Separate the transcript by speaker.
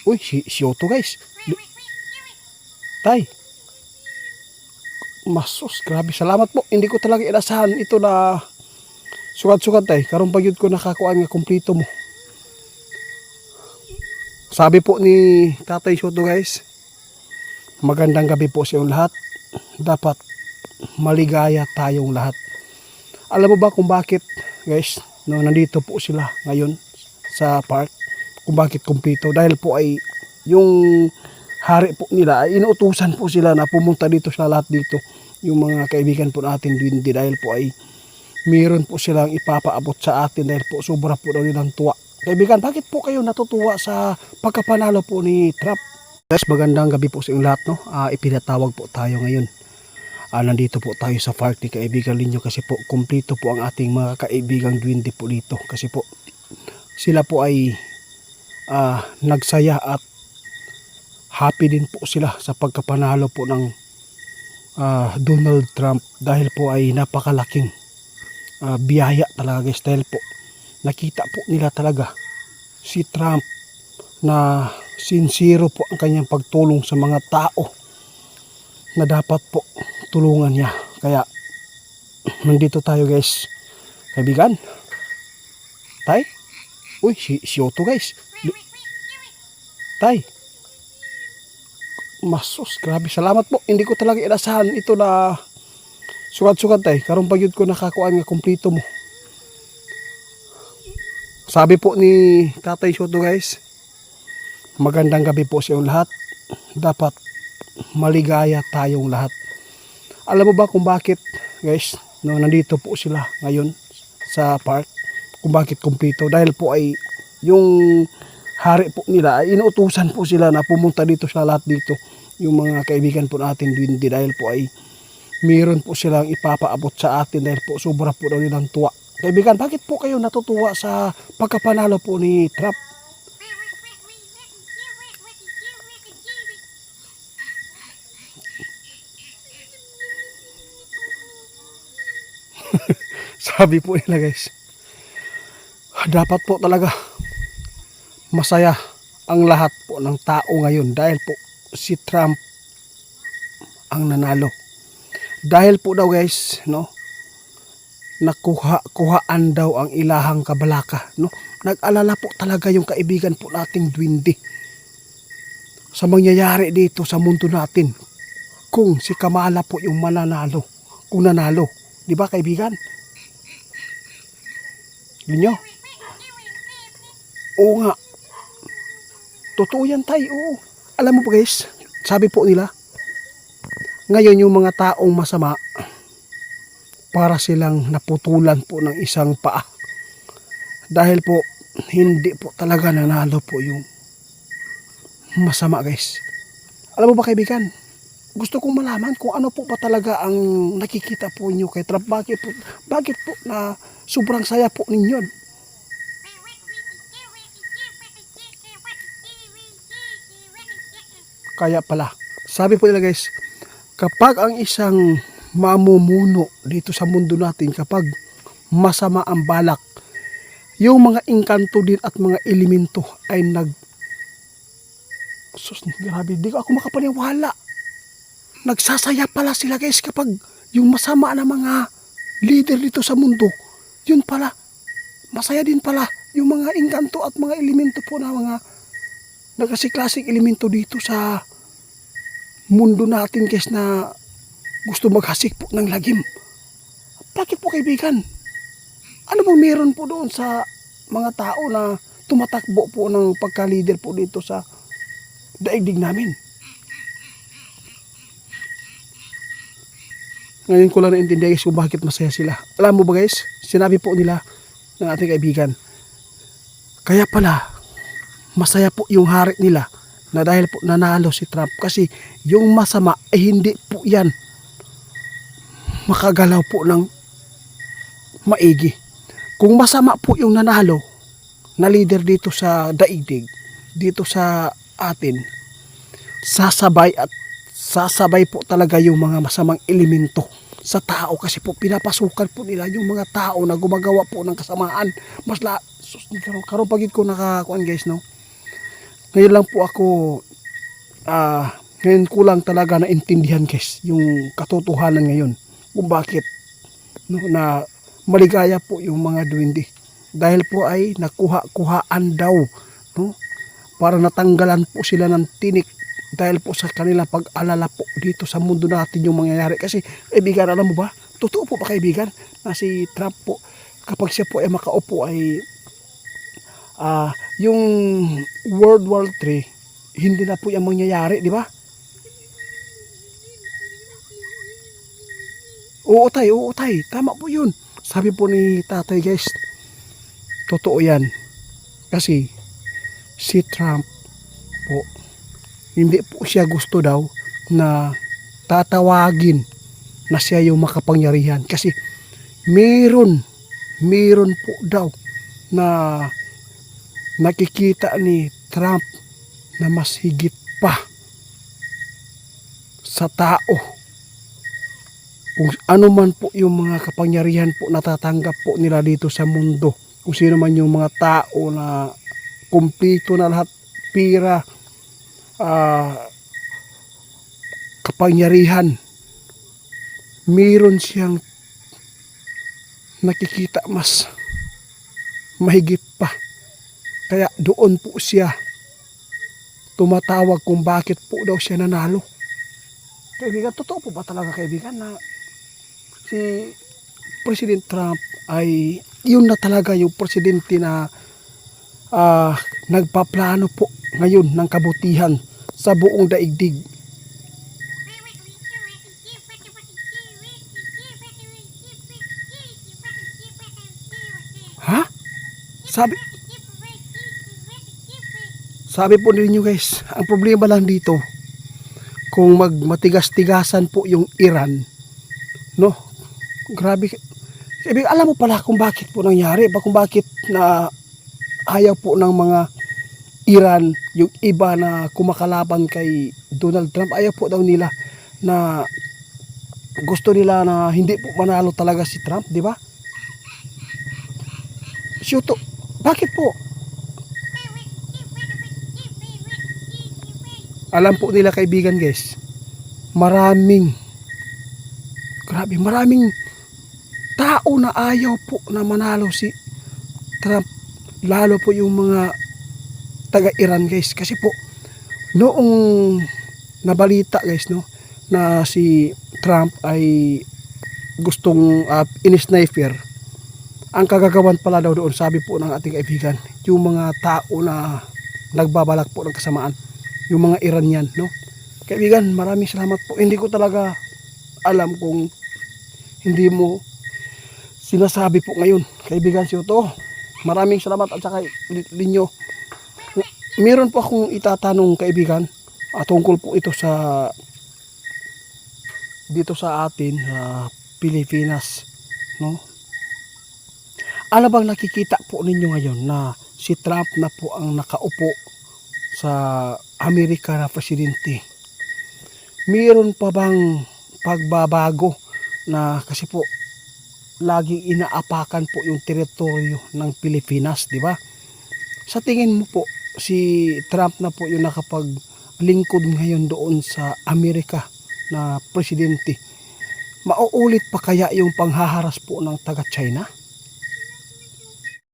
Speaker 1: Uy, si Otto guys. Tay, masus, grabe. Salamat po. Hindi ko talaga inasahan ito na sukat-sukat tay. Karong pagyud ko nakakuan nga kumplito mo. Sabi po ni Tatay Soto guys, magandang gabi po sa inyong lahat. Dapat maligaya tayong lahat. Alam mo ba kung bakit guys, no, nandito po sila ngayon sa park? Kung bakit kumplito? Dahil po ay yung hari po nila ay inuutusan po sila na pumunta dito sa lahat dito. Yung mga kaibigan po natin Duwende, dahil po ay mayroon po silang ipapaabot sa atin dahil po sobra po daw nilang tuwa. Kaibigan, bakit po kayo natutuwa sa pagkapanalo po ni Trump? Guys, magandang gabi po sa inyong lahat. No? Ipinatawag po tayo ngayon. Nandito po tayo sa park ni kaibigan ninyo kasi po kumplito po ang ating mga kaibigang Duwende po dito. Kasi po sila po ay nagsaya at happy din po sila sa pagkapanalo po ng Donald Trump dahil po ay napakalaking biyaya talaga guys, dahil po nakita po nila talaga si Trump na sincero po ang kanyang pagtulong sa mga tao na dapat po tulungan niya. Kaya nandito tayo guys, kaibigan. Tay, uy, si Otto guys. Tay, masus, grabe. Salamat po. Hindi ko talaga inasahan ito na sukat-sukat tay. Karong pagyud ko nakakuan nga kumplito mo. Sabi po ni Tatay Soto guys, magandang gabi po sa inyong lahat. Dapat maligaya tayong lahat. Alam mo ba kung bakit guys, no, nandito po sila ngayon sa park? Kung bakit kumplito? Dahil po ay yung hari po nila ay inuutusan po sila na pumunta dito sa lahat dito. Yung mga kaibigan po natin Duwende, dahil po ay mayroon po silang ipapaabot sa atin dahil po sobra po daw nilang tuwa. Kaibigan, bakit po kayo natutuwa sa pagkapanalo po ni Trump? Sabi po nila guys, dapat po talaga masaya ang lahat po ng tao ngayon dahil po si Trump ang nanalo. Dahil po daw guys, no, nakuhaan daw ang ilahang kabalaka, no. Nag-alala po talaga yung kaibigan po nating Duwende sa mangyayari dito sa mundo natin kung si Kamala po yung mananalo, kung nanalo. Di ba kaibigan? Yun nyo? Oo nga. Totoo yan tayo. Oo. Alam mo po guys, sabi po nila, ngayon yung mga taong masama, para silang naputulan po ng isang paa. Dahil po, hindi po talaga nanalo po yung masama guys. Alam mo ba kaibigan, gusto kong malaman kung ano po ba talaga ang nakikita po nyo kay Trump. Bakit po na sobrang saya po ninyo? Kaya pala, sabi po nila guys, kapag ang isang mamumuno dito sa mundo natin, kapag masama ang balak, yung mga engkanto din at mga elemento ay grabe, di ako makapaniwala. Nagsasaya pala sila guys kapag yung masama na mga leader dito sa mundo, yun pala, masaya din pala yung mga engkanto at mga elemento po na mga nagkasi-klaseng elemento dito sa mundo natin guys na gusto maghasik po ng lagim. Bakit po kaibigan? Ano bang meron po doon sa mga tao na tumatakbo po ng pagka-leader po dito sa daigdig namin? Ngayon ko lang naintindihan guys kung bakit masaya sila. Alam mo ba guys, sinabi po nila ng ating kaibigan, kaya pala masaya po yung hari nila na dahil po nanalo si Trump kasi yung masama ay hindi po yan makagalaw po ng maigi. Kung masama po yung nanalo na leader dito sa daigdig, dito sa atin, sasabay po talaga yung mga masamang elemento sa tao kasi po pinapasukan po nila yung mga tao na gumagawa po ng kasamaan. Karon pagid ko nakakuan guys, no, Ngayon lang po ako, ngayon ko lang talaga naintindihan guys, yung katotohanan ngayon. Kung bakit no, na maligaya po yung mga duwende. Dahil po ay nakuha-kuhaan daw. No? Para natanggalan po sila ng tinik dahil po sa kanilang pag-alala po dito sa mundo natin yung mangyayari. Kasi kaibigan, alam mo ba? Totoo po ba kaibigan na si Trump po kapag siya po ay makaupo ay yung World War III hindi na po yung mangyayari, di ba? Oo tay, tama po yun. Sabi po ni tatay guys, totoo yan. Kasi si Trump po, hindi po siya gusto daw na tatawagin na siya yung makapangyarihan. Kasi meron po daw na nakikita ni Trump na mas higit pa sa tao. Kung ano man po yung mga kapangyarihan po natatanggap po nila dito sa mundo. Kung sino man yung mga tao na kumpleto na lahat, pira, kapangyarihan, meron siyang nakikita mas mahigit pa. Kaya doon po siya tumatawag kung bakit po daw siya nanalo. Kaibigan, totoo po ba talaga kaibigan na si President Trump ay yun na talaga yung presidente na nagpaplano po ngayon ng kabutihan sa buong daigdig? Ha? Sabi po ninyo guys, ang problema lang dito, kung matigas-tigasan po yung Iran, no? Grabe. Alam mo pala kung bakit po nangyari, kung bakit na ayaw po ng mga Iran, yung iba na kumakalaban kay Donald Trump, ayaw po daw nila na gusto nila na hindi po manalo talaga si Trump, di ba? Siyuto, bakit po? Alam po nila kaibigan guys, maraming tao na ayaw po na manalo si Trump, lalo po yung mga taga-Iran guys. Kasi po noong nabalita guys, no, na si Trump ay gustong in-sniper, ang kagagawan pala daw doon, sabi po ng ating kaibigan, yung mga tao na nagbabalak po ng kasamaan, yung mga Iranian, no? Kaibigan, maraming salamat po. Hindi ko talaga alam kung hindi mo sinasabi po ngayon, kaibigan Siyuto. Maraming salamat at saka linyo. Meron po akong itatanong kaibigan, tungkol po ito sa dito sa atin Pilipinas, no? Ano bang nakikita po ninyo ngayon na si Trump na po ang nakaupo sa Amerika na presidente? Meron pa bang pagbabago na, kasi po laging inaapakan po yung teritoryo ng Pilipinas, di ba? Sa tingin mo po, si Trump na po yung nakapaglingkod ngayon doon sa Amerika na presidente, mauulit pa kaya yung panghaharas po ng taga-China?